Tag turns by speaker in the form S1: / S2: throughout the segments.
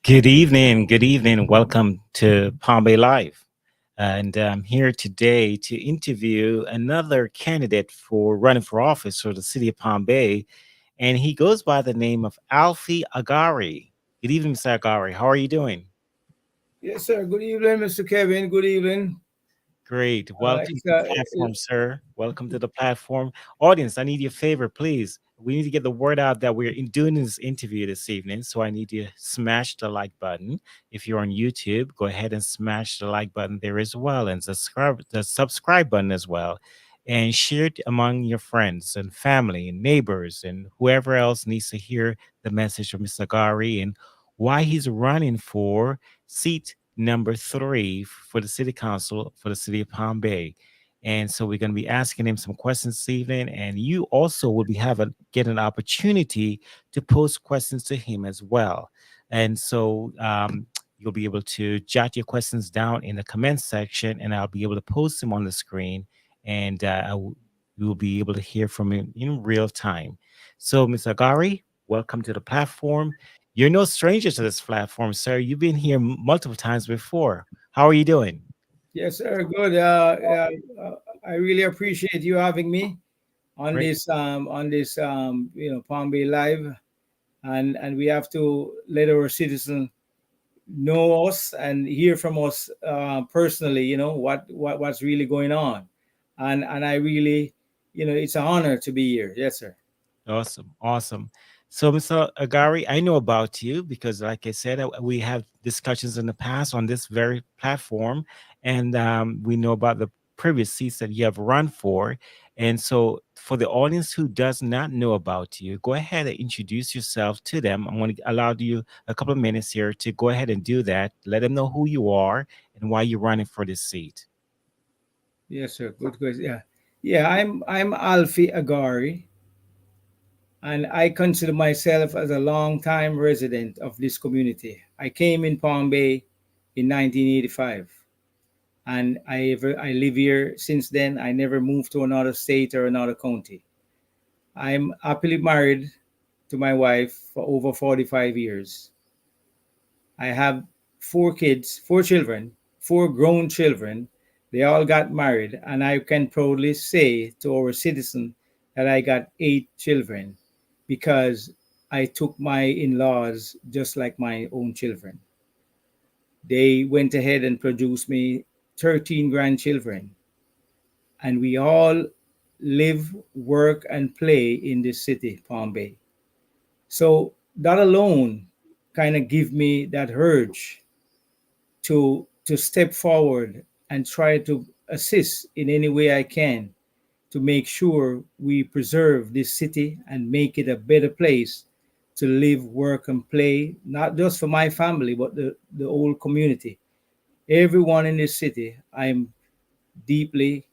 S1: Good evening. Good evening. Welcome to Palm Bay Live. And I'm here today to interview another candidate for running for office for the city of Palm Bay. And he goes by the name of Alfie Agarie. Good evening, Mr. Agarie. How are you doing?
S2: Yes, sir. Good evening, Mr. Kevin. Good evening.
S1: Great. Welcome to
S2: It's
S1: the platform, sir. Welcome to the platform. Audience, I need your favor, please. We need to get the word out that we're doing this interview this evening. So I need you to smash the like button. If you're on YouTube, go ahead and smash the like button there as well, and the subscribe button as well. And share it among your friends and family and neighbors and whoever else needs to hear the message of Mr. Gari and why he's running for seat number 3 for the city council for the city of Palm Bay. And so we're going to be asking him some questions this evening, and you also will be having get an opportunity to post questions to him as well. And so you'll be able to jot your questions down in the comment section, and I'll be able to post them on the screen, and we will be able to hear from him in real time. So, Mr. Agari, welcome to the platform. You're no stranger to this platform, sir. You've been here multiple times before. How are you doing?
S2: yes, sir. Good. I really appreciate you having me on
S1: Great.
S2: this Palm Bay Live, and we have to let our citizens know us and hear from us personally. What's really going on, and I really, it's an honor to be here. Yes, sir.
S1: Awesome. Awesome. So, Mr. Agari, I know about you because, like I said, we have discussions in the past on this very platform, and we know about the previous seats that you have run for. And so, for the audience who does not know about you, go ahead and introduce yourself to them. I'm going to allow you a couple of minutes here to go ahead and do that. Let them know who you are and why you're running for this seat.
S2: Yes, sir. Good question. Yeah, yeah. I'm Alfie Agari, and I consider myself as a long-time resident of this community. I came in Palm Bay in 1985, and I live here since then. I never moved to another state or another county. I'm happily married to my wife for over 45 years. I have four kids, four children, four grown children. They all got married, and I can proudly say to our citizen that I got 8 children because I took my in laws just like my own children. They went ahead and produced me 13 grandchildren, and we all live, work, and play in this city, Palm Bay. So that alone kind of give me that urge to step forward and try to assist in any way I can to make sure we preserve this city and make it a better place to live, work, and play, not just for my family, but the whole community. Everyone in this city, I'm deeply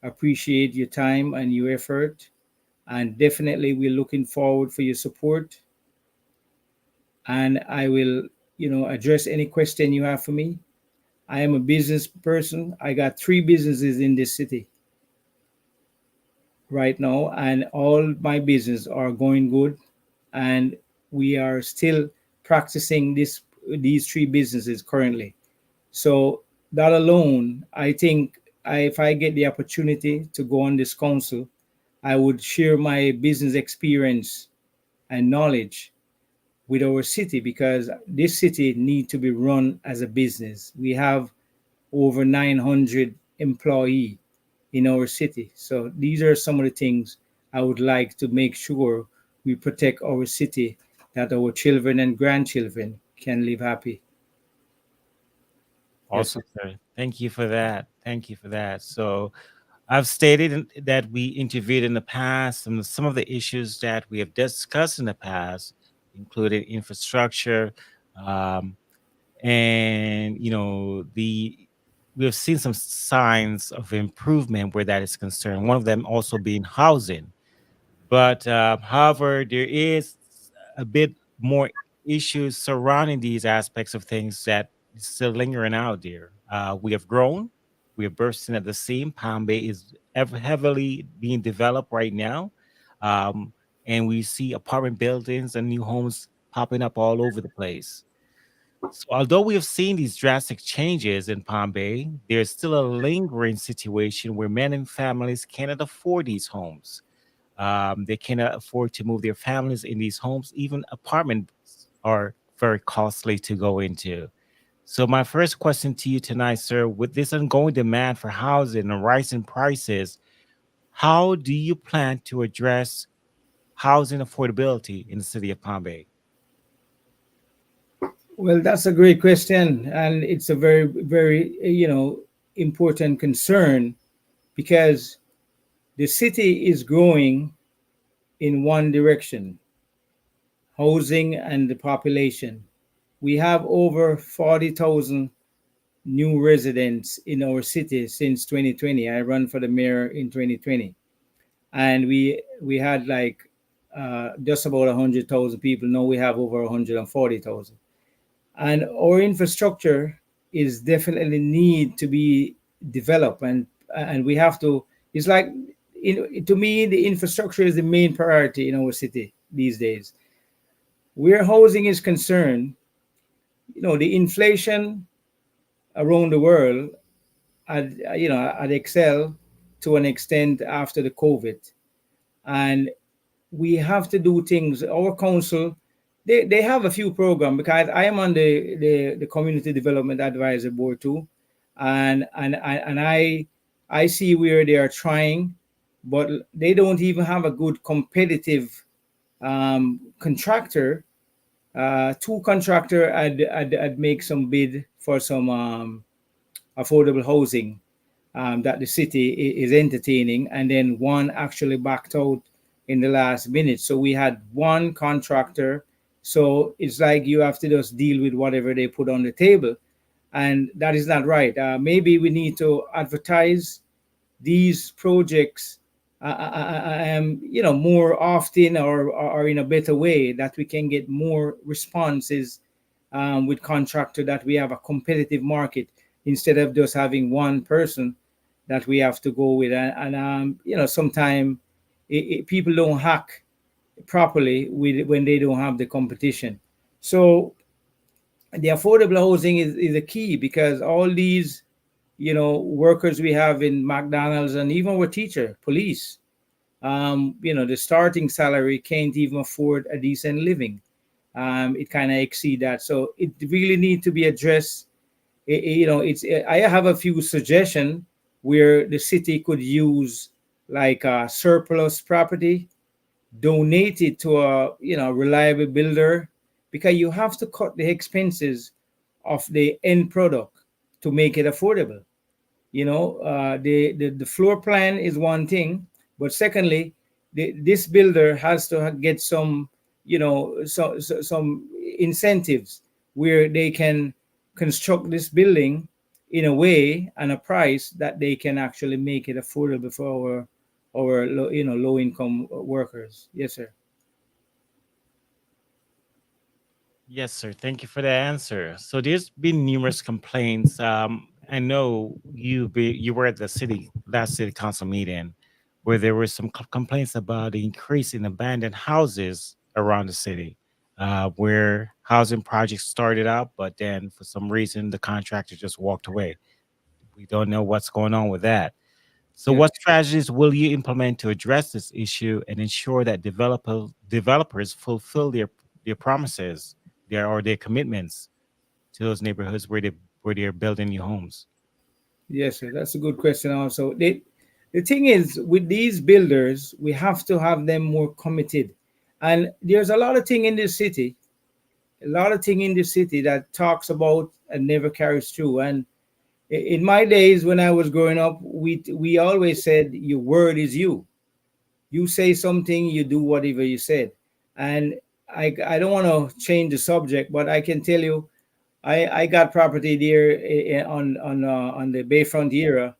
S2: appreciate your time and your effort, and definitely we're looking forward for your support. And I will, address any question you have for me. I am a business person. I got 3 businesses in this city right now, and all my business are going good. And we are still practicing these 3 businesses currently. So that alone, I think if I get the opportunity to go on this council, I would share my business experience and knowledge with our city because this city need to be run as a business. We have over 900 employee in our city. So these are some of the things I would like to make sure we protect our city, that our children and grandchildren can live happy. Yes, sir.
S1: Awesome, sir. Thank you for that. Thank you for that. So, I've stated that we interviewed in the past, and some of the issues that we have discussed in the past included infrastructure, um, and we have seen some signs of improvement where that is concerned. One of them also being housing. But however, there is a bit more issues surrounding these aspects of things that is still lingering out there. We have grown, we are bursting at the seam. Palm Bay is heavily being developed right now. Um, and we see apartment buildings and new homes popping up all over the place. So, although we have seen these drastic changes in Palm Bay, there's still a lingering situation where many families cannot afford these homes. They cannot afford to move their families in these homes. Even apartments are very costly to go into. So, my first question to you tonight, sir, with this ongoing demand for housing and rising prices, how do you plan to address housing affordability in the city of Palm Bay?
S2: Well, that's a great question, and it's a very, very, important concern because the city is growing in one direction: housing and the population. We have over 40,000 new residents in our city since 2020. I ran for the mayor in 2020, and we had like just about 100,000 people. Now we have over 140,000, and our infrastructure is definitely need to be developed, and we have to. It's like, to me, the infrastructure is the main priority in our city these days. Where housing is concerned, the inflation around the world had had excel to an extent after the COVID, and we have to do things. Our council, they have a few programs, because I am on the community development advisory board too, and I see where they are trying, but they don't even have a good competitive contractor. Two contractor had make some bid for some affordable housing that the city is entertaining, and then one actually backed out in the last minute. So we had one contractor. So it's like you have to just deal with whatever they put on the table, and that is not right. Maybe we need to advertise these projects, more often, or in a better way, that we can get more responses with contractor, that we have a competitive market instead of just having one person that we have to go with. And sometimes people don't hack properly when they don't have the competition. So the affordable housing is a key, because all these workers we have in McDonald's, and even our teacher, police, the starting salary can't even afford a decent living. It kind of exceed that, so it really need to be addressed. It's I have a few suggestions where the city could use, like, surplus property, donate it to a reliable builder, because you have to cut the expenses of the end product to make it affordable. The floor plan is one thing, but secondly, this builder has to get some, some incentives where they can construct this building in a way and a price that they can actually make it affordable for our low income workers. Yes, sir.
S1: Yes, sir. Thank you for the answer. So there's been numerous complaints. I know you were at the last city council meeting where there were some complaints about the increase in abandoned houses around the city, where housing projects started out, but then for some reason the contractor just walked away. We don't know what's going on with that. So,
S2: Yeah.
S1: what strategies will you implement to address this issue and ensure that developers fulfill their promises, their commitments to those neighborhoods where they're building new homes?
S2: Yes, sir. That's a good question. Also, the thing is, with these builders, we have to have them more committed. And there's a lot of thing in this city, a lot of thing in this city that talks about and never carries through. And in my days when I was growing up, we always said, "Your word is you. You say something, you do whatever you said." And I don't want to change the subject, but I can tell you, I got property there on the Bayfront era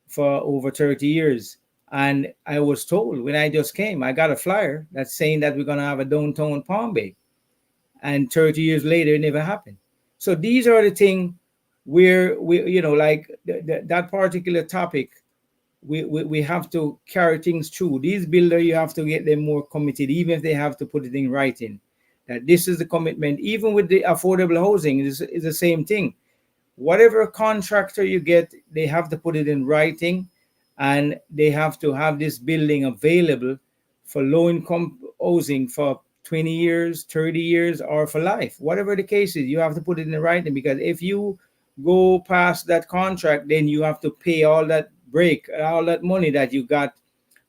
S2: for over 30 years. And I was told when I just came, I got a flyer that's saying that we're going to have a downtown Palm Bay. And 30 years later, it never happened. So these are the things where like that particular topic, we have to carry things through. These builders, you have to get them more committed, even if they have to put it in writing. that this is the commitment. Even with the affordable housing, is the same thing. Whatever contractor you get, they have to put it in writing, and they have to have this building available for low income housing for 20 years, 30 years, or for life. Whatever the case is, you have to put it in writing, because if you go past that contract, then you have to pay all that break, all that money that you got,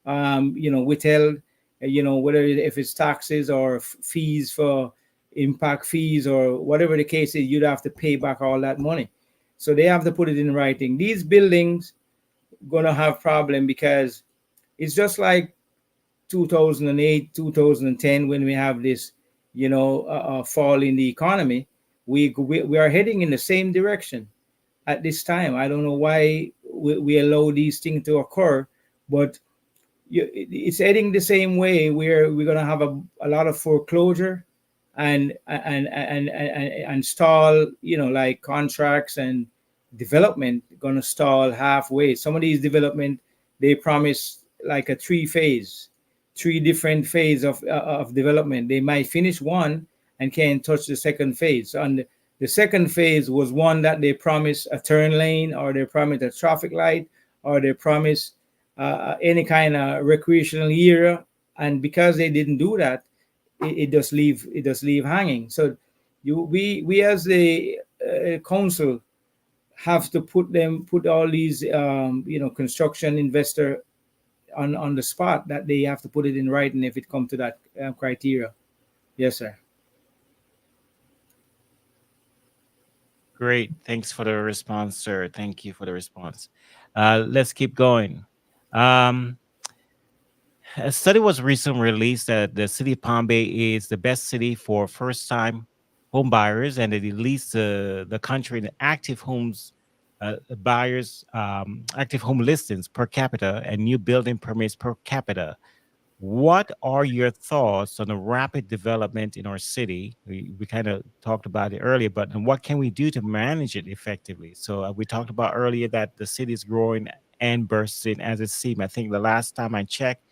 S2: withheld, whether if it's taxes or fees for impact fees or whatever the case is, you'd have to pay back all that money. So they have to put it in writing. These buildings gonna have problem, because it's just like 2008, 2010, when we have this, fall in the economy. We are heading in the same direction at this time. I don't know why we allow these things to occur, but it's heading the same way, where we're going to have a lot of foreclosure, and stall, like contracts and development going to stall halfway. Some of these development, they promise like a three different phase of development. They might finish one and can't touch the second phase. And the second phase was one that they promised a turn lane, or they promised a traffic light, or they promised any kind of recreational area. And because they didn't do that, it does leave hanging. So we as the council have to put all these construction investor on the spot, that they have to put it in writing if it comes to that criteria. Yes, sir.
S1: Great. Thanks for the response, sir. Thank you for the response. Let's keep going. Um, a study was recently released that the city of Palm Bay is the best city for first-time home buyers, and it leads the country in active homes buyers, active home listings per capita, and new building permits per capita. What are your thoughts on the rapid development in our city? We kind of talked about it earlier, but what can we do to manage it effectively? So we talked about earlier that the city is growing and bursting as it seems. I think the last time I checked,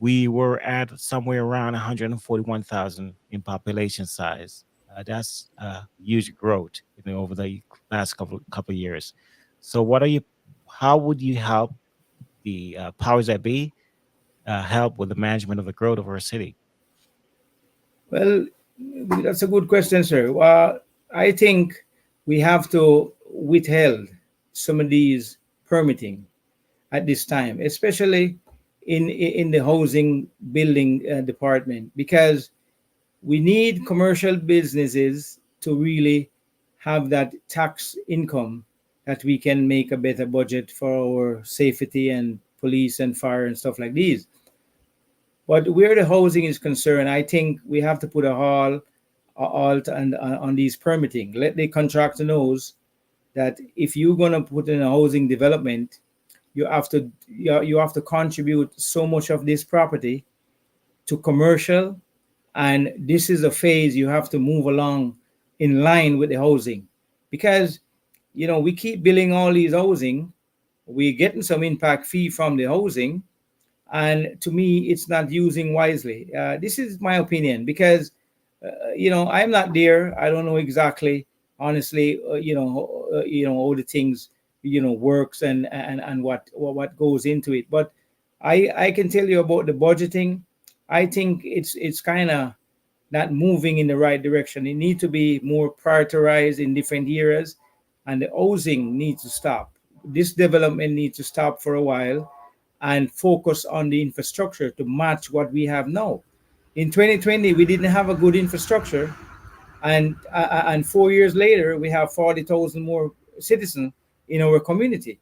S1: we were at somewhere around 141,000 in population size. That's huge growth, over the last couple of years. So, how would you help the powers that be help with the management of the growth of our city?
S2: Well, that's a good question, sir. I think we have to withhold some of these permitting at this time, especially in the housing building department, because we need commercial businesses to really have that tax income, that we can make a better budget for our safety and police and fire and stuff like these. But where the housing is concerned, I think we have to put a halt on these permitting. Let the contractor knows that if you're gonna put in a housing development, you have to contribute so much of this property to commercial, and this is a phase you have to move along in line with the housing, because we keep building all these housing, we're getting some impact fee from the housing, and to me it's not using wisely. This is my opinion, because I'm not there. I don't know exactly, honestly, all the things works, and what goes into it. But I can tell you about the budgeting. I think it's kind of not moving in the right direction. It needs to be more prioritized in different areas, and the housing needs to stop. This development needs to stop for a while, and focus on the infrastructure to match what we have now. In 2020, we didn't have a good infrastructure, and 4 years later, we have 40,000 more citizens in our community,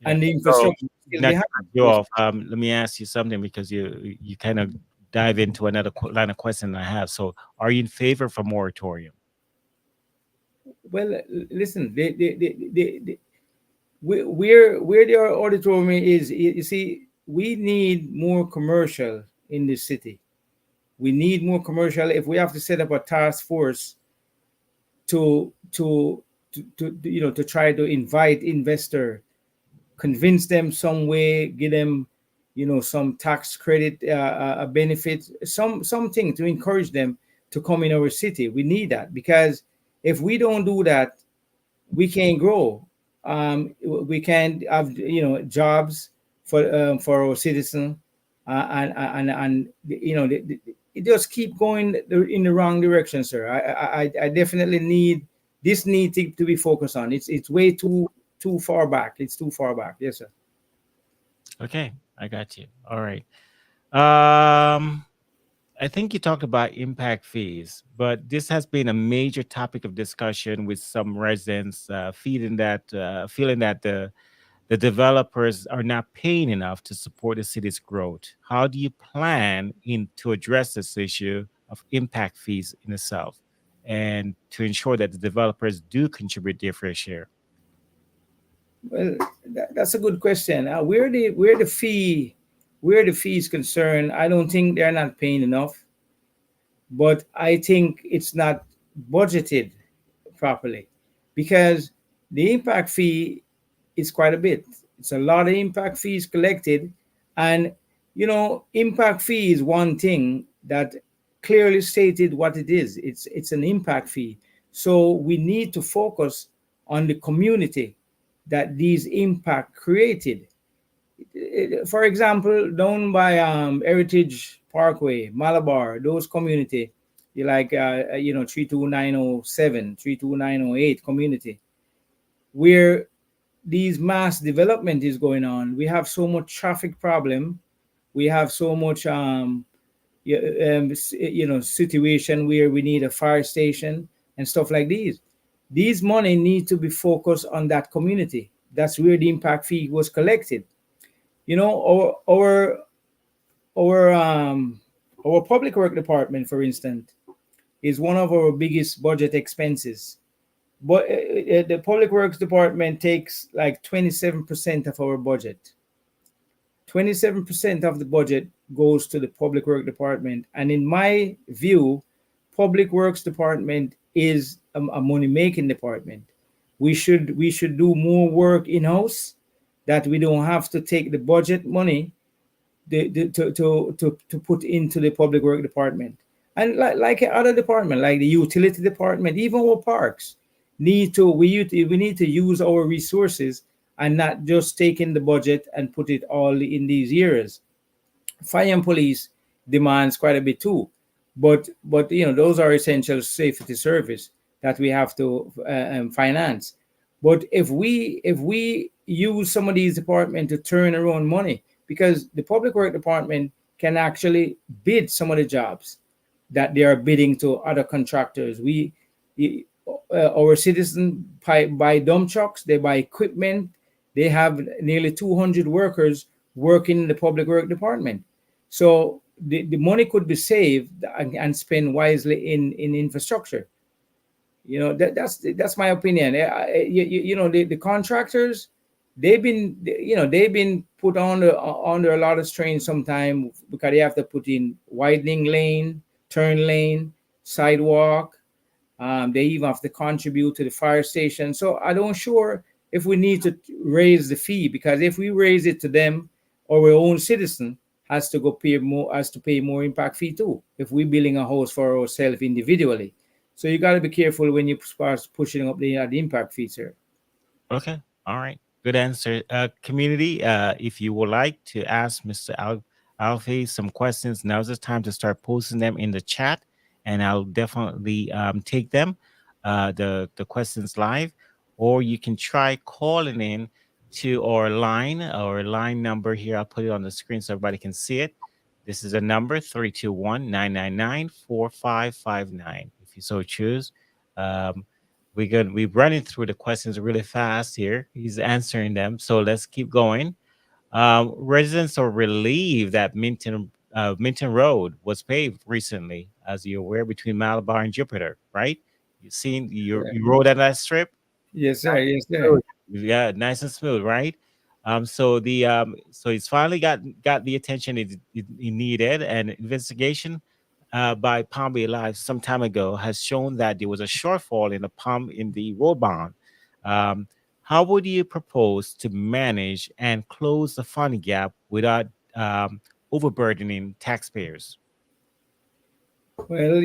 S1: Yeah.
S2: and the
S1: So,
S2: infrastructure is still
S1: not to
S2: behind.
S1: cut you off, let me ask you something because you kind of dive into another line of question I have. So, are you in favor for moratorium?
S2: Well, listen, where the auditorium is, you see, we need more commercial in this city. We need more commercial. If we have to set up a task force to to to try to invite investor, convince them some way, give them some tax credit, benefit, something to encourage them to come in our city. We need that because if we don't do that, we can't grow. We can't have jobs for our citizens, and it just keep going in the wrong direction, sir. I definitely need this need to be focused on. It's way too far back. It's too far back. Yes, sir.
S1: Okay, I got you. All right. Um, I think you talked about impact fees, but this has been a major topic of discussion with some residents feeling that the developers are not paying enough to support the city's growth. How do you plan in to address this issue of impact fees in itself, and to ensure that the developers do contribute their fair share?
S2: Well, that's a good question. Where the fee is concerned, I don't think they're not paying enough, but I think it's not budgeted properly because the impact fee is quite a bit. It's a lot of impact fees collected, and impact fee is one thing that clearly stated what it is. It's an impact fee. So we need to focus on the community that these impact created. For example, down by Heritage Parkway, Malabar, those community, you like 32907, 32908 community, where these mass development is going on. We have so much traffic problem. We have so much situation where we need a fire station and stuff like these. These money need to be focused on that community. That's where the impact fee was collected. You know, our our public work department, for instance, is one of our biggest budget expenses. But the public works department takes like 27% of our budget. 27% of the budget goes to the public work department, and in my view, public works department is a money making department. We should do more work in house, that we don't have to take the budget money to put into the public work department. And like other department, like the utility department, even our parks we need to use our resources and not just take in the budget and put it all in these areas. Fire and police demands quite a bit too, but those are essential safety service that we have to finance. But if we use some of these departments to turn around money, because the public work department can actually bid some of the jobs that they are bidding to other contractors. Our citizens buy dump trucks, they buy equipment. They have nearly 200 workers working in the public work department. So the money could be saved and spent wisely in infrastructure. That's my opinion. The contractors, they've been put under a lot of strain sometimes because they have to put in widening lane, turn lane, sidewalk. They even have to contribute to the fire station. So I don't sure if we need to raise the fee, because if we raise it to them, our own citizen has to pay more impact fee too. If we're building a house for ourselves individually, so you got to be careful when you start pushing up the impact fee, sir.
S1: Okay. All right. Good answer. Community, if you would like to ask Mr. Alfie some questions, now's the time to start posting them in the chat, and I'll definitely take them, the questions live, or you can try calling in to our line number here. I'll put it on the screen so everybody can see it. This is a number 321-999-4559. If you so choose. Um, we're running through the questions really fast here. He's answering them, so let's keep going. Residents are relieved that Minton Road was paved recently, as you're aware, between Malabar and Jupiter, right? You rode that last strip.
S2: Yes, sir.
S1: Nice
S2: Yes,
S1: and
S2: sir.
S1: smooth. Yeah, nice and smooth, right? So he's finally got the attention he needed, and investigation by Palm Bay Live some time ago has shown that there was a shortfall in the road bond. Um, how would you propose to manage and close the funding gap without overburdening taxpayers?
S2: Well,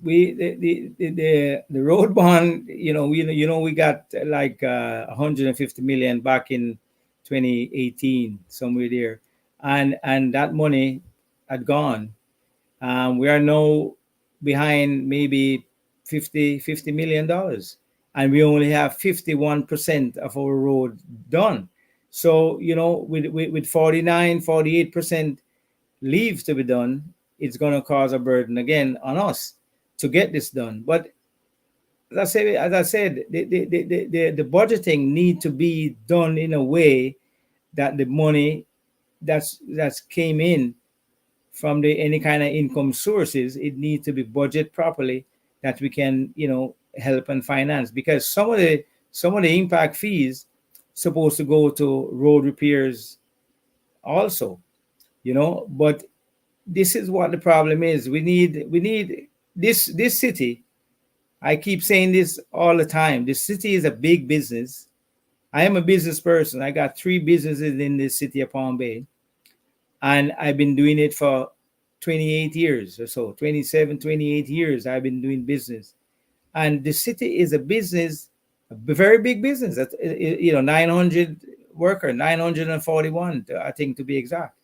S2: we the road bond, we got like 150 million back in 2018, somewhere there, and that money had gone. We are now behind maybe $50 million, and we only have 51% of our road done. So, with 49, 48% leave to be done, it's going to cause a burden again on us to get this done. But as I said, the budgeting need to be done in a way that the money that's came in from the any kind of income sources, it needs to be budgeted properly, that we can help and finance, because some of the impact fees supposed to go to road repairs also. But this is what the problem is. We need this city. I keep saying this all the time. This city is a big business. I am a business person. I got three businesses in this city of Palm Bay, and I've been doing it for 28 years or so. 27, 28 years I've been doing business. And the city is a business, a very big business. 900 worker, 941, I think, to be exact,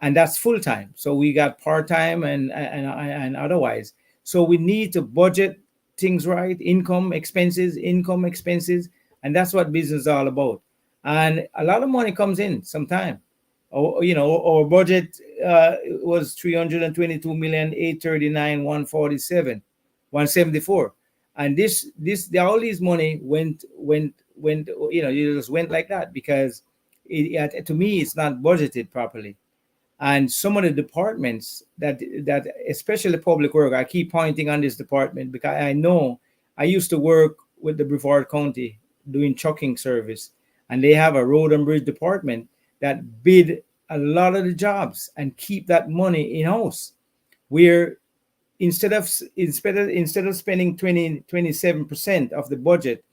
S2: and that's full time. So we got part time and otherwise. So we need to budget things right, income expenses, and that's what business is all about. And a lot of money comes in sometime. Our budget was 322 million 839 147 174, and this all these money went. You just went like that, because to me it's not budgeted properly. And some of the departments that especially public work, I keep pointing on this department because I know I used to work with the Brevard County doing trucking service, and they have a road and bridge department that bid a lot of the jobs and keep that money in house, where instead of spending 27% of the budget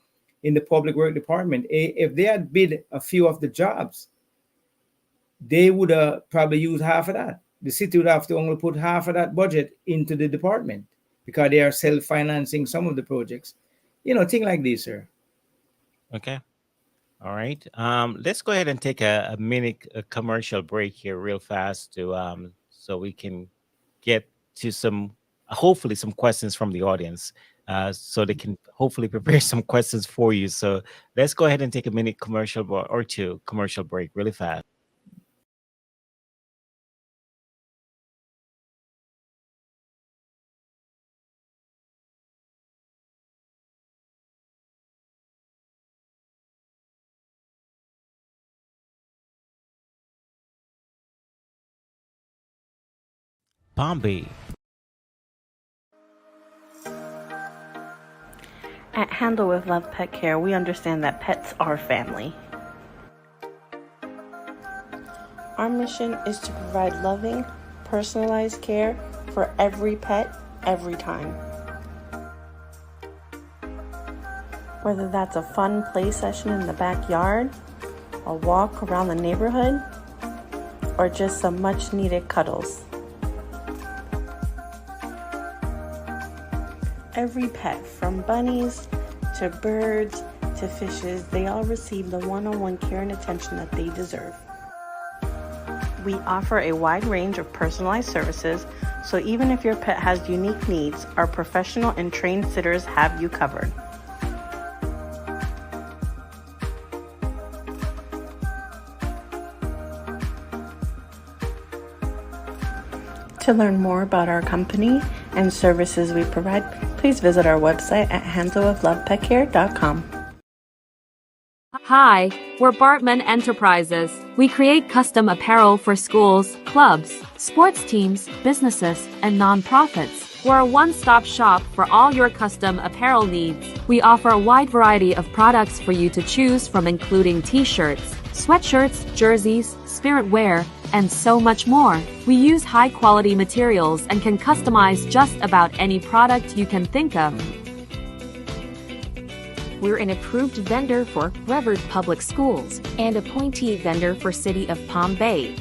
S2: in the public work department, if they had bid a few of the jobs, they would probably use half of that. The city would have to only put half of that budget into the department, because they are self-financing some of the projects. Thing like this, sir.
S1: Okay. All right. Let's go ahead and take a minute a commercial break here real fast to so we can get to some hopefully some questions from the audience. So they can hopefully prepare some questions for you. So let's go ahead and take a minute or two commercial break really fast. Bombay.
S3: At Handle with Love Pet Care, we understand that pets are family. Our mission is to provide loving, personalized care for every pet, every time. Whether that's a fun play session in the backyard, a walk around the neighborhood, or just some much needed cuddles. Every pet, from bunnies to birds to fishes, they all receive the one-on-one care and attention that they deserve. We offer a wide range of personalized services, so even if your pet has unique needs, our professional and trained sitters have you covered. To learn more about our company and services we provide, please visit our website at handleoflovepetcare.com.
S4: Hi, we're Bartman Enterprises. We create custom apparel for schools, clubs, sports teams, businesses, and nonprofits. We're a one-stop shop for all your custom apparel needs. We offer a wide variety of products for you to choose from, including t-shirts, sweatshirts, jerseys, spirit wear, and so much more. We use high-quality materials and can customize just about any product you can think of. We're an approved vendor for Brevard Public Schools and appointee vendor for City of Palm Bay.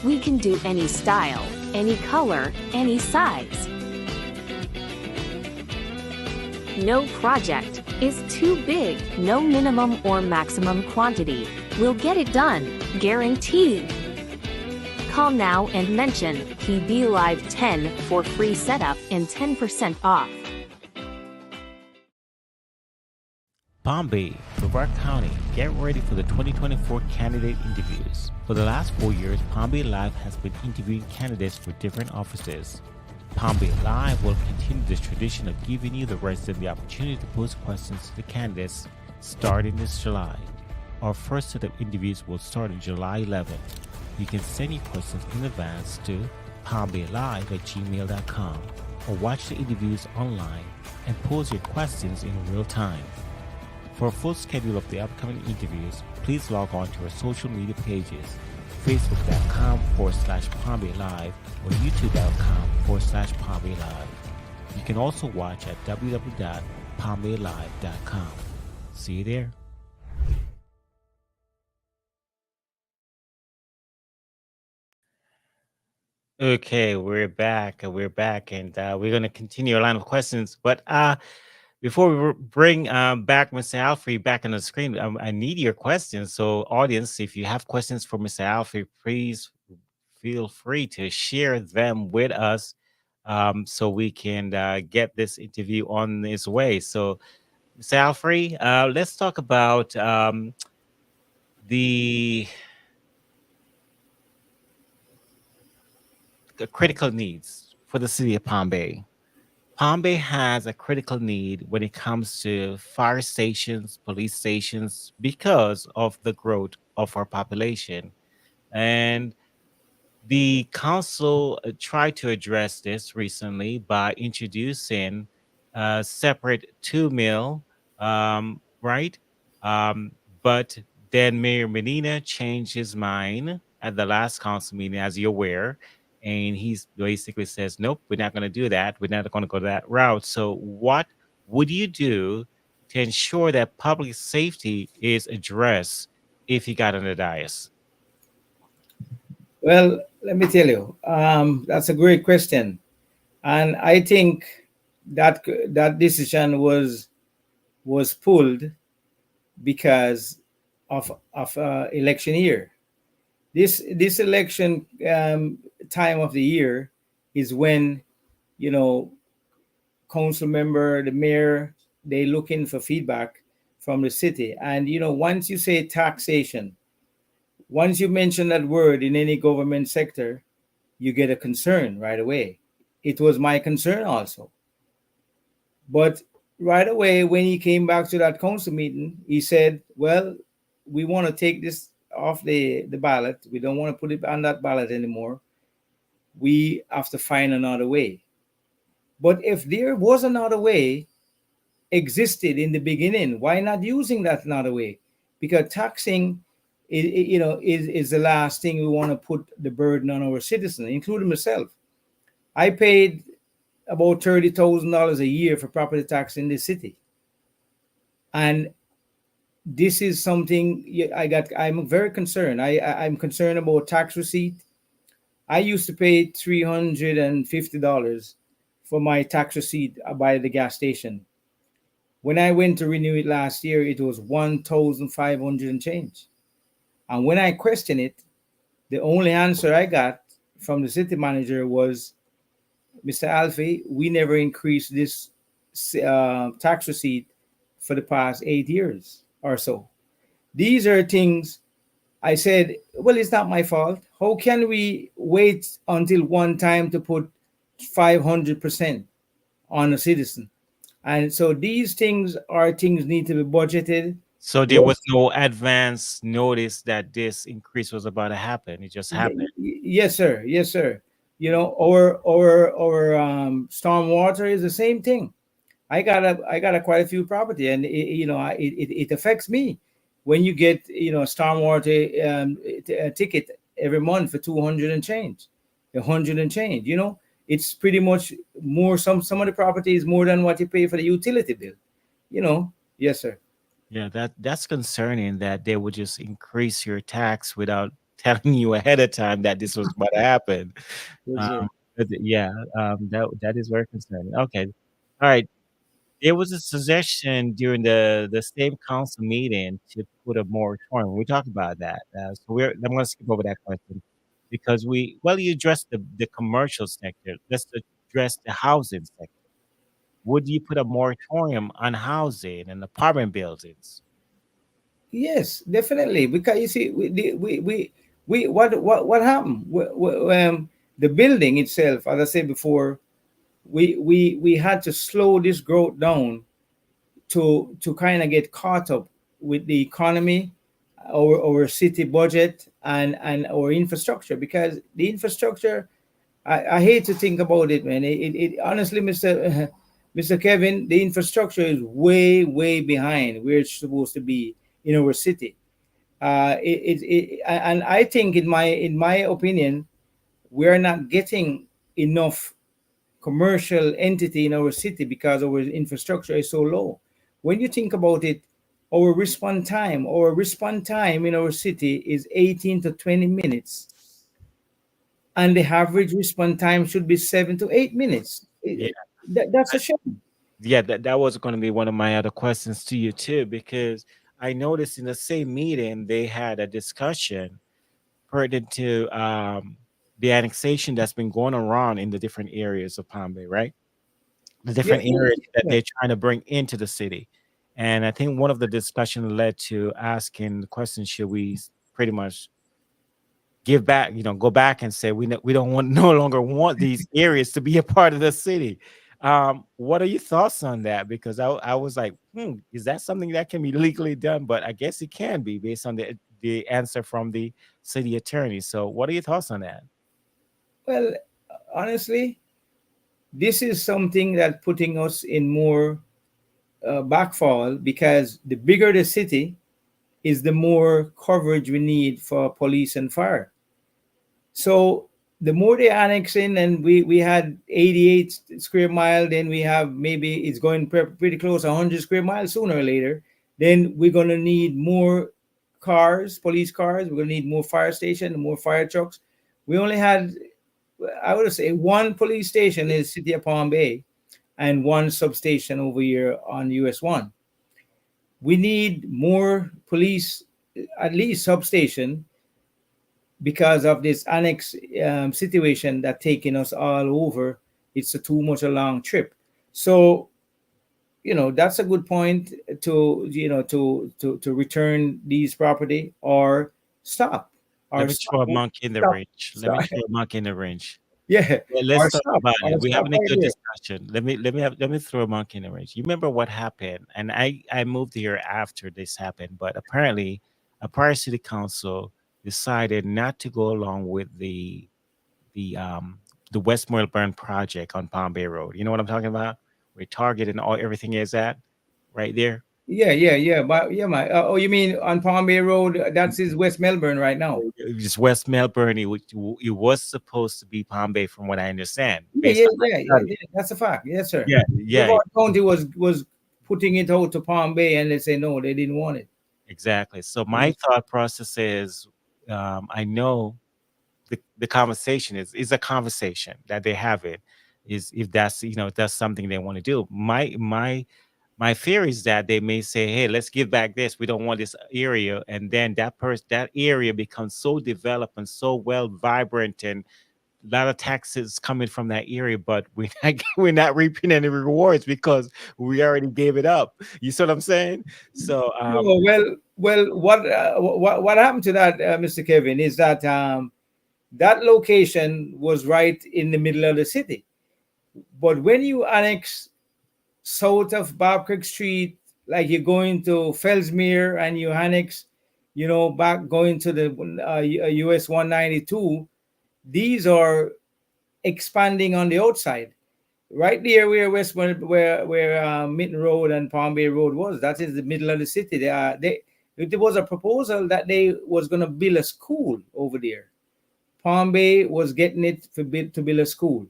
S4: We can do any style, any color, any size. No project is too big, no minimum or maximum quantity. We'll get it done, guaranteed. Call now and mention PB Live 10 for free setup and 10% off.
S1: Palm Bay, Brevard County, get ready for the 2024 candidate interviews. For the last 4 years, Palm Bay Live has been interviewing candidates for different offices. Palm Bay Live will continue this tradition of giving you, the resident, the opportunity to pose questions to the candidates starting this July. Our first set of interviews will start on July 11th. You can send your questions in advance to palmbaylive@gmail.com or watch the interviews online and pose your questions in real time. For a full schedule of the upcoming interviews, please log on to our social media pages, facebook.com/PalmBayLive or youtube.com/PalmBayLive. You can also watch at www.palmbaylive.com. See you there. Okay, we're back. We're back, and we're going to continue our line of questions. But before we bring back Mr. Alfred back on the screen, I need your questions. So, audience, if you have questions for Mr. Alfred, please feel free to share them with us, so we can get this interview on its way. So, Mr. Alfred, let's talk about the critical needs for the city of Palm Bay. Palm Bay has a critical need when it comes to fire stations, police stations, because of the growth of our population. And the council tried to address this recently by introducing a separate 2 mil, right? Um, but then Mayor Medina changed his mind at the last council meeting, as you're aware, and he's basically says, "Nope, we're not going to do that. We're not going to go that route." So, what would you do to ensure that public safety is addressed if you got on the dais?
S2: Well, let me tell you, that's a great question, and I think that decision was pulled because of election year. This election time of the year is when, you know, council member, the mayor, they looking for feedback from the city, and once you say taxation, once you mention that word in any government sector, you get a concern right away. It was my concern also. But right away, when he came back to that council meeting, he said, well, we want to take this off the ballot. We don't want to put it on that ballot anymore. We have to find another way. But if there was another way existed in the beginning, why not using that another way? Because taxing is the last thing we want to put the burden on our citizens, including myself. I paid about $30,000 a year for property tax in this city, and this is something I'm very concerned. I'm concerned about tax receipt. I used to pay $350 for my tax receipt by the gas station. When I went to renew it last year, it was 1,500 and change. And when I questioned it, the only answer I got from the city manager was, Mr. Alfie, we never increased this tax receipt for the past 8 years or so. These are things I said, well, it's not my fault. How can we wait until one time to put 500% on a citizen? And so these things need to be budgeted.
S1: So there was no advance notice that this increase was about to happen. It just happened.
S2: Yes, sir. Yes, sir. Or storm water is the same thing. I got a quite a few property, and it affects me when you get storm water ticket every month for 200 and change, 100 and change. It's pretty much more. Some of the property is more than what you pay for the utility bill. Yes, sir.
S1: Yeah, that's concerning that they would just increase your tax without telling you ahead of time that this was what happened.
S2: Yes, sir.
S1: Um, yeah, that is very concerning. Okay, all right. There was a suggestion during the same council meeting to put a moratorium. We talked about that. I'm going to skip over that question because you addressed the commercial sector. Let's address the housing sector. Would you put a moratorium on housing and apartment buildings?
S2: Yes, definitely. Because you see, what happened? The building itself, as I said before, we had to slow this growth down to kind of get caught up with the economy, our city budget, and our infrastructure. Because the infrastructure, I hate to think about it, man. It honestly, Mr. Mr. Kevin, the infrastructure is way behind where it's supposed to be in our city. And I think, in my opinion, we're not getting enough commercial entity in our city because our infrastructure is so low. When you think about it, our response time in our city is 18 to 20 minutes, and the average response time should be 7 to 8 minutes.
S1: Yeah,
S2: That's a shame.
S1: yeah. That was going to be one of my other questions to you too, because I noticed in the same meeting they had a discussion pertinent to the annexation that's been going around in the different areas of Palm Bay, right? The
S2: Yeah,
S1: different
S2: yeah,
S1: areas that
S2: yeah.
S1: they're trying to bring into the city. And I think one of the discussion led to asking the question, should we pretty much give back, go back and say we don't want no longer want these areas to be a part of the city. What are your thoughts on that? Because I was like, is that something that can be legally done? But I guess it can be based on the answer from the city attorney. So what are your thoughts on that?
S2: Well, honestly, this is something that putting us in more backfall, because the bigger the city is, the more coverage we need for police and fire. So the more they annex in, and we had 88 square mile, then we have, maybe it's going pretty close 100 square miles sooner or later. Then we're going to need more cars, police cars. We're going to need more fire station, more fire trucks. We only had, I would say, one police station in the city of Palm Bay and one substation over here on US 1. We need more police, at least substation, because of this annex situation that taking us all over. It's a too much a long trip. So that's a good point to return these property, or stop,
S1: Let
S2: or
S1: me
S2: stop
S1: throw a monkey in the
S2: stop
S1: ridge. Let me
S2: stop.
S1: throw a monkey in the ridge.
S2: Yeah,
S1: Let's
S2: or
S1: talk
S2: stop
S1: about it.
S2: or
S1: We're
S2: stop
S1: having a
S2: right
S1: good
S2: there.
S1: discussion. Let me throw a monkey in the ring. You remember what happened? And I moved here after this happened, but apparently a prior city council decided not to go along with the um the West Melbourne project on Palm Bay Road. You know what I'm talking about? Where Target and all everything is at right there.
S2: Yeah. But yeah, my oh, you mean on Palm Bay Road? That's is West Melbourne right now.
S1: It was West Melbourne. It was supposed to be Palm Bay, from what I understand,
S2: Yeah,
S1: based
S2: yeah,
S1: on
S2: yeah,
S1: my
S2: yeah,
S1: study.
S2: yeah. That's a fact. Yes, sir.
S1: Yeah, yeah.
S2: Brevard County was putting it out to Palm Bay, and they say no, they didn't want it.
S1: Exactly. So my
S2: Yes.
S1: thought process is, I know the conversation is a conversation that they have it is if that's something they want to do. My fear is that they may say, hey, let's give back this. We don't want this area, and then that area becomes so developed and so well vibrant and a lot of taxes coming from that area, but we're not reaping any rewards because we already gave it up. You see what I'm saying? So
S2: No, well, what happened to that, Mr. Kevin, is that that location was right in the middle of the city. But when you annex south of Babcock Street, like you're going to Fellsmere, and you annex, back going to the US 192, these are expanding on the outside. Right there where where Mitten Road and Palm Bay Road was, that is the middle of the city. There was a proposal that they was going to build a school over there. Palm Bay was getting it to build a school,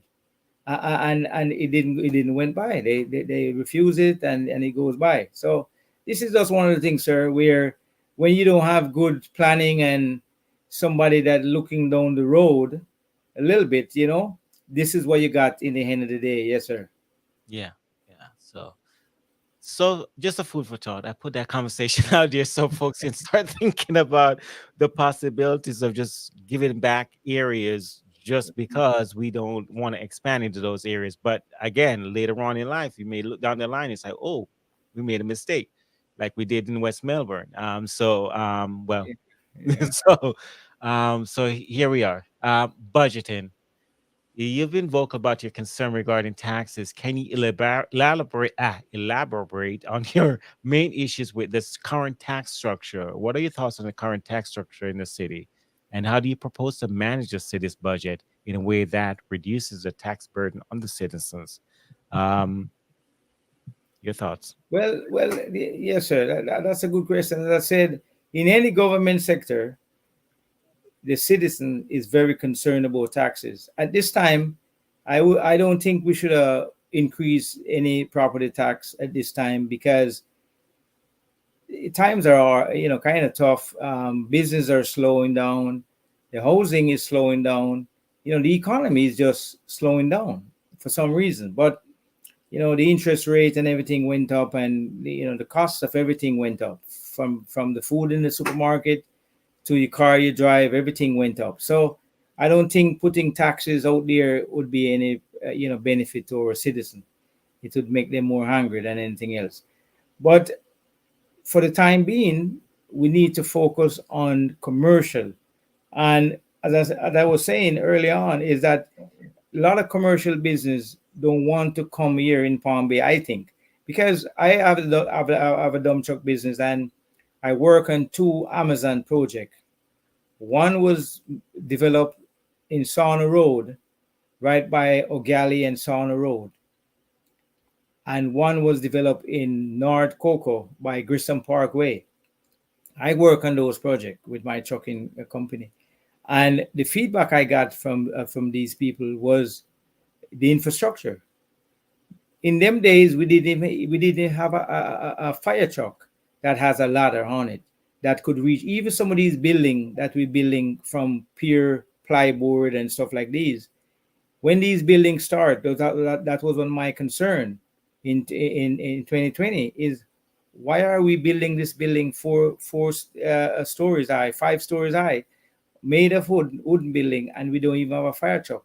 S2: and it didn't went by. They refuse it, and it goes by. So this is just one of the things, sir, where when you don't have good planning and somebody that looking down the road a little bit, this is what you got in the end of the day. Yes, sir.
S1: Yeah, yeah. So just a food for thought. I put that conversation out there so folks can start thinking about the possibilities of just giving back areas just because we don't want to expand into those areas. But again, later on in life, you may look down the line and say, "Oh, we made a mistake," like we did in West Melbourne. Well,
S2: Yeah.
S1: so here we are. Budgeting. You've been vocal about your concern regarding taxes. Can you elaborate on your main issues with this current tax structure? What are your thoughts on the current tax structure in the city? And how do you propose to manage the city's budget in a way that reduces the tax burden on the citizens? Um, your thoughts?
S2: Yes, sir. That's a good question. As I said, in any government sector, the citizen is very concerned about taxes. At this time, I don't think we should increase any property tax at this time because times are kind of tough. Business are slowing down, the housing is slowing down. The economy is just slowing down for some reason. But the interest rate and everything went up, and the cost of everything went up from the food in the supermarket to your car you drive, everything went up. So I don't think putting taxes out there would be any benefit to our citizen. It would make them more hungry than anything else. But for the time being, we need to focus on commercial. And as I was saying early on, is that a lot of commercial business don't want to come here in Palm Bay, I think, because I have a dump truck business, and I work on two Amazon projects. One was developed in Sauna Road, right by O'Galley and Sauna Road, and one was developed in North Coco by Grissom Parkway. I work on those projects with my trucking company, and the feedback I got from these people was the infrastructure. In them days, we didn't have a fire truck that has a ladder on it that could reach even some of these building that we're building from pure plywood and stuff like these. When these buildings start, that was one of my concern in 2020 is why are we building this building four stories high, 5 stories high, made of wooden building, and we don't even have a fire truck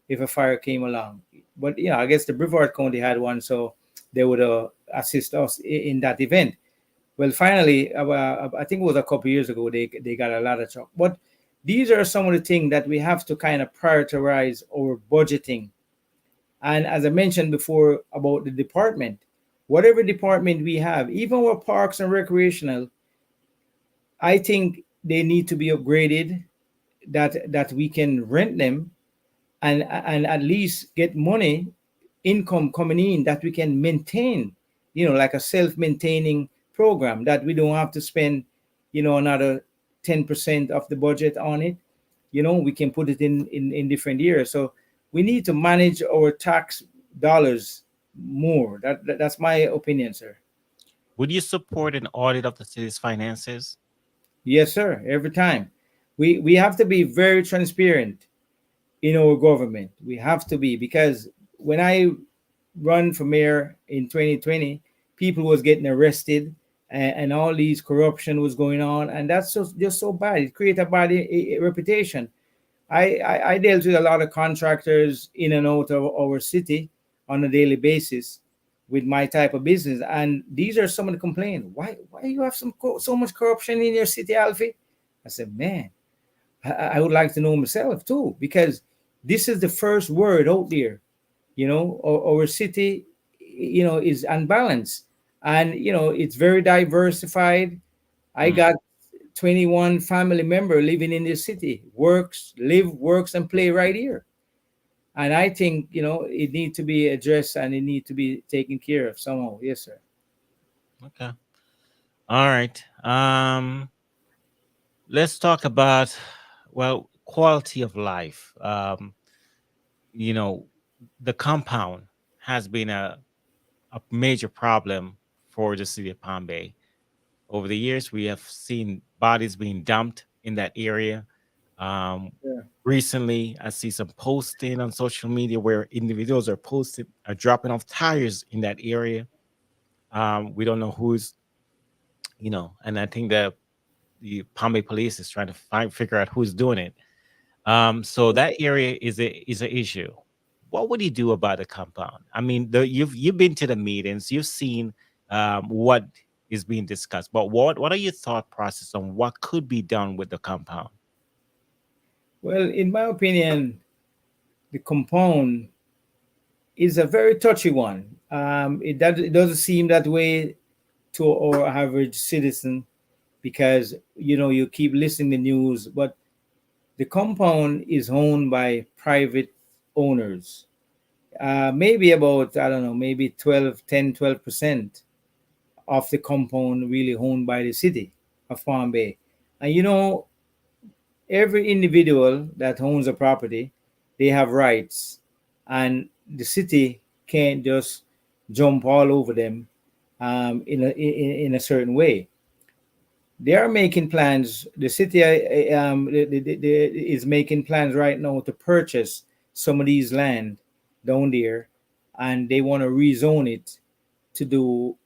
S2: if a fire came along. But I guess the Brevard County had one, so they would assist us in that event. Well, finally, I think it was a couple years ago, they got a ladder truck. But these are some of the things that we have to kind of prioritize our budgeting. And as I mentioned before about the department, whatever department we have, even our parks and recreational, I think they need to be upgraded, that we can rent them and at least get money income coming in that we can maintain, like a self-maintaining program that we don't have to spend another 10% of the budget on it. We can put it in different years. So we need to manage our tax dollars more. That's my opinion, sir.
S1: Would you support an audit of the city's finances?
S2: Yes, sir. Every time we have to be very transparent in our government. We have to be, because when I run for mayor in 2020, people was getting arrested, and all these corruption was going on, and that's just so bad. It created a bad reputation. I dealt with a lot of contractors in and out of our city on a daily basis with my type of business, and these are some of the complaints. Why you have so much corruption in your city, Alfie? I said, man, I would like to know myself too, because this is the first word out there. Our city, is unbalanced, and it's very diversified. I
S1: Mm.
S2: got 21 family member living in this city, works and play right here. And I think it need to be addressed, and it need to be taken care of somehow. Yes, sir.
S1: Okay. All right. Let's talk about, well, quality of life. You know, the compound has been a major problem for the city of Palm Bay. Over the years, we have seen bodies being dumped in that area. Um,
S2: Yeah.
S1: Recently, I see some posting on social media where individuals are dropping off tires in that area. We don't know who's, and I think that the Palm Bay Police is trying to figure out who's doing it. So that area is an issue. What would you do about the compound? I mean, you've been to the meetings, you've seen what is being discussed, but what are your thought process on what could be done with the compound?
S2: Well, in my opinion, the compound is a very touchy one. It doesn't seem that way to our average citizen because you keep listening to news, but the compound is owned by private owners. Maybe about, I don't know, maybe 12% of the compound really owned by the city of Palm Bay. And every individual that owns a property, they have rights, and the city can't just jump all over them in a certain way. They are making plans. The city is making plans right now to purchase some of these land down there, and they want to rezone it to do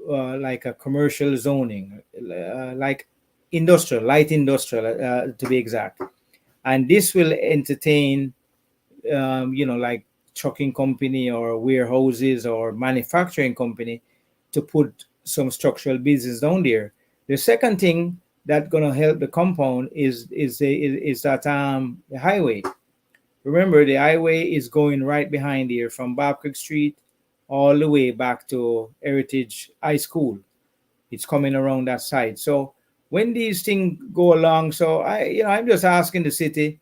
S2: like a commercial zoning, like industrial, light industrial, to be exact. And this will entertain, like trucking company or warehouses or manufacturing company to put some structural business down there. The second thing that gonna help the compound is that the highway. Remember, the highway is going right behind here from Babcock Street all the way back to Heritage High School. It's coming around that side. So when these things go along, so I'm just asking the city,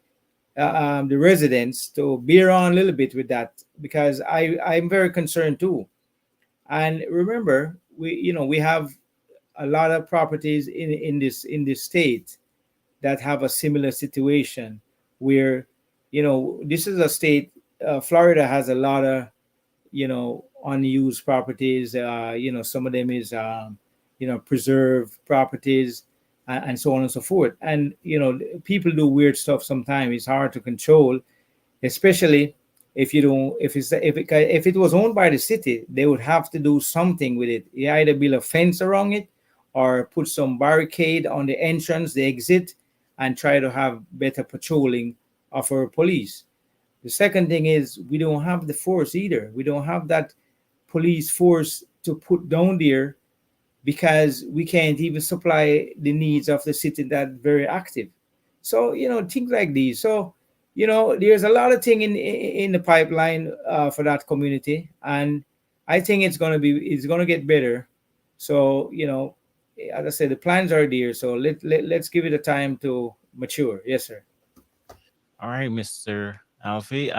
S2: the residents, to bear on a little bit with that because I'm very concerned too. And remember, we have a lot of properties in this state that have a similar situation where this is a state. Florida has a lot of unused properties. Some of them is preserved properties, and so on and so forth. And people do weird stuff sometimes. It's hard to control, especially if you don't if it was owned by the city, they would have to do something with it. You either build a fence around it or put some barricade on the entrance, the exit, and try to have better patrolling of our police. The second thing is we don't have the force either. We don't have that police force to put down there because we can't even supply the needs of the city that very active. So things like these. So there's a lot of thing in the pipeline for that community, and I think it's gonna get better. So as I said, the plans are there. So let's give it a time to mature. Yes, sir.
S1: All right, Mr. Alfie.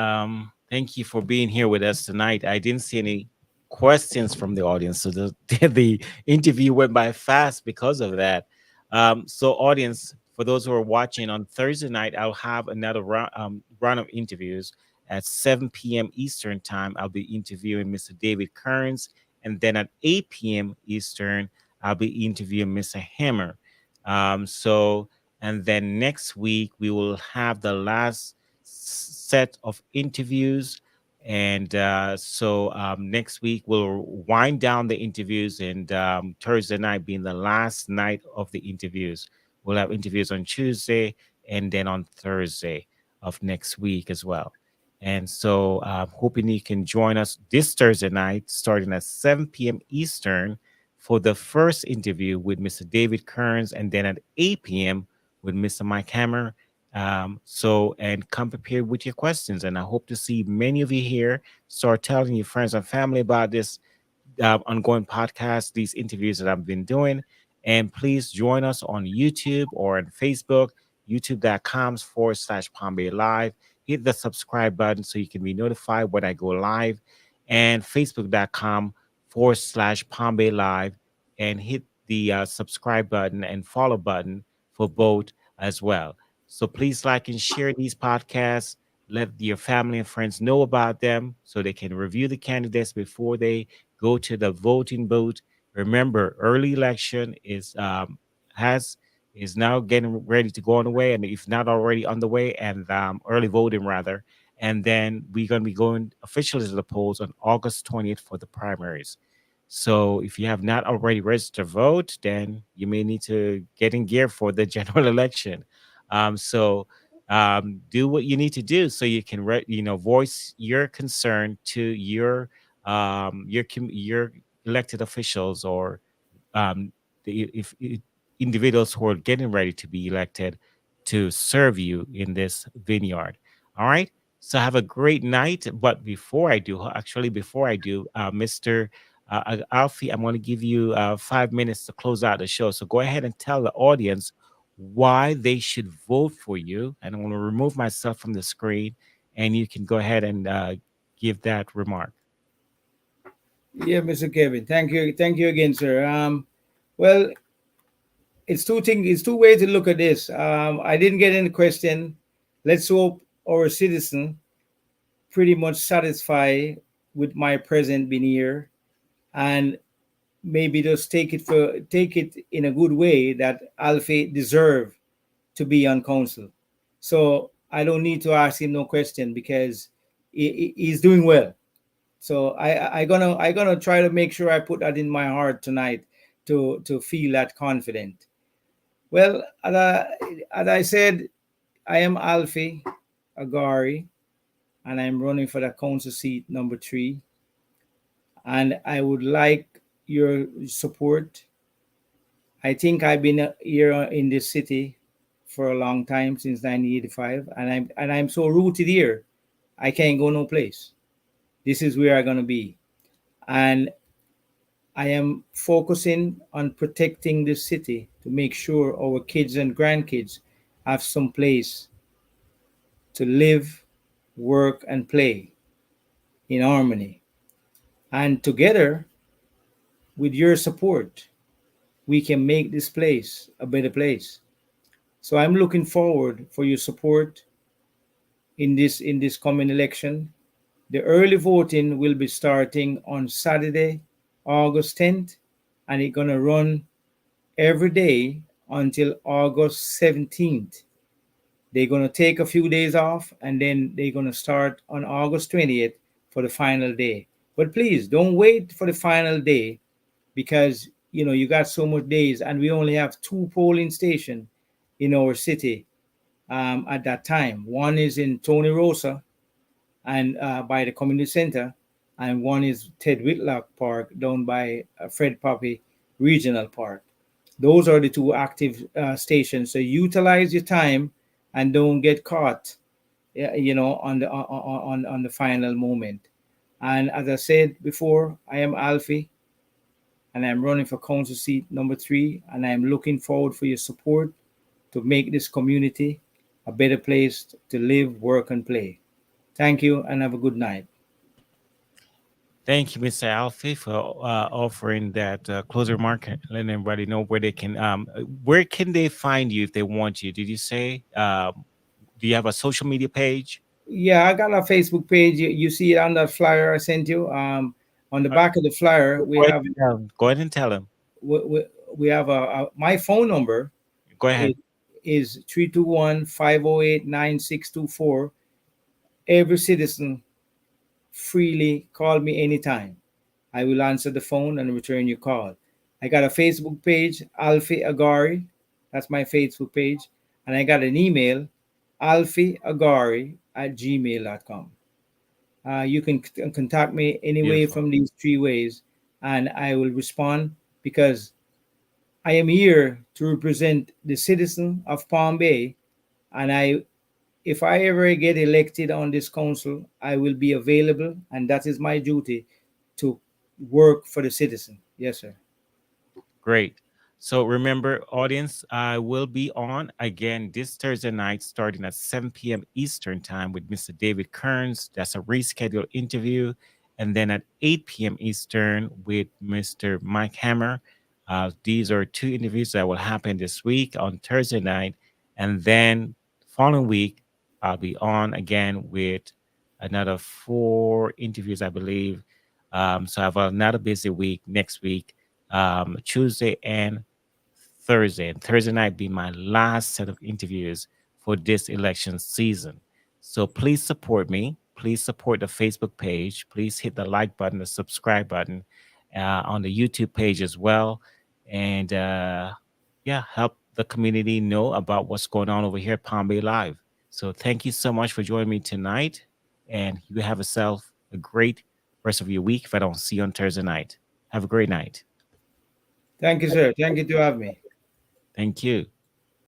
S1: Thank you for being here with us tonight. I didn't see any questions from the audience, so the the interview went by fast because of that. So, audience, for those who are watching on Thursday night, I'll have another round of interviews at 7 p.m. Eastern time. I'll be interviewing Mr. David Kearns, and then at 8 p.m. Eastern, I'll be interviewing Mr. Hammer. So and then next week we will have the last set of interviews, and next week we'll wind down the interviews, and Thursday night being the last night of the interviews. We'll have interviews on Tuesday and then on Thursday of next week as well. And so hoping you can join us this Thursday night starting at 7 p.m. Eastern for the first interview with Mr. David Kearns, and then at 8 p.m. with Mr. Mike Hammer. And come prepared with your questions. And I hope to see many of you here. Start telling your friends and family about this ongoing podcast, these interviews that I've been doing. And please join us on YouTube or on Facebook, youtube.com/Palm Bay Live. Hit the subscribe button so you can be notified when I go live, and facebook.com/Palm Bay Live, and hit the subscribe button and follow button for both as well. So please like and share these podcasts. Let your family and friends know about them so they can review the candidates before they go to the voting booth. Remember, early election is has is now getting ready to go on the way, and if not already on the way, and early voting rather. And then we're going to be going officially to the polls on August 20th for the primaries. So if you have not already registered to vote, then you may need to get in gear for the general election. So do what you need to do so you can voice your concern to your elected officials, or um, if individuals who are getting ready to be elected to serve you in this vineyard. All right. So have a great night. But before I do, Mr. Alfie, I'm going to give you 5 minutes to close out the show. So go ahead and tell the audience why they should vote for you. And I'm going to remove myself from the screen, and you can go ahead and give that remark.
S2: Yeah, Mr. Kevin. Thank you again, sir. Well, it's two things. It's two ways to look at this. I didn't get any question. Let's hope our citizen pretty much satisfied with my present being here, and maybe just take it in a good way that Alfie deserve to be on council. So I don't need to ask him no question because he's doing well. So I gonna try to make sure I put that in my heart tonight to feel that confident. Well, as I said, I am Alfie Agarie, and I'm running for the council seat number 3. And I would like your support. I think I've been here in this city for a long time, since 1985, and I'm so rooted here. I can't go no place. This is where I'm gonna be, and I am focusing on protecting the city to make sure our kids and grandkids have some place to live, work, and play in harmony. And together, with your support, we can make this place a better place. So I'm looking forward for your support in this coming election. The early voting will be starting on Saturday, August 10th, and it's gonna run every day until August 17th. They're gonna take a few days off, and then they're gonna start on August 20th for the final day. But please don't wait for the final day, because you got so much days, and we only have 2 polling stations in our city at that time. One is in Tony Rosa, and by the community center, and one is Ted Whitlock Park down by Fred Poppy Regional Park. Those are the two active stations. So utilize your time and don't get caught, on the final moment. And as I said before, I am Alfie, and I'm running for council seat number 3, and I'm looking forward for your support to make this community a better place to live, work, and play. Thank you, and have a good night.
S1: Thank you, Mr. Alfie, for offering that closer remark, letting everybody know where can they find you if they want you? Did you say? Do you have a social media page?
S2: Yeah, I got a Facebook page. You see it on the flyer I sent you. On the back of the flyer,
S1: Go ahead and tell him. Go ahead and tell him.
S2: we, we have my phone number
S1: Go ahead.
S2: is 321-508-9624. Every citizen freely call me anytime. I will answer the phone and return your call. I got a Facebook page, Alfie Agarie. That's my Facebook page. And I got an email, alfieagari@gmail.com. You can contact me anyway
S1: Beautiful.
S2: from these 3 ways, and I will respond, because I am here to represent the citizen of Palm Bay, and if I ever get elected on this council, I will be available, and that is my duty to work for the citizen. Yes, sir.
S1: Great. So remember, audience, I will be on again this Thursday night starting at 7 p.m. Eastern Time with Mr. David Kearns. That's a rescheduled interview. And then at 8 p.m. Eastern with Mr. Mike Hammer. These are 2 interviews that will happen this week on Thursday night. And then following week, I'll be on again with another 4 interviews, I believe. So I have another busy week next week, Tuesday and Thursday, and Thursday night be my last set of interviews for this election season. So please support me. Please support the Facebook page. Please hit the like button, the subscribe button on the YouTube page as well. And yeah, help the community know about what's going on over here at Palm Bay Live. So thank you so much for joining me tonight. And you have yourself a great rest of your week if I don't see you on Thursday night. Have a great night.
S2: Thank you, sir. Thank you to have me.
S1: Thank you.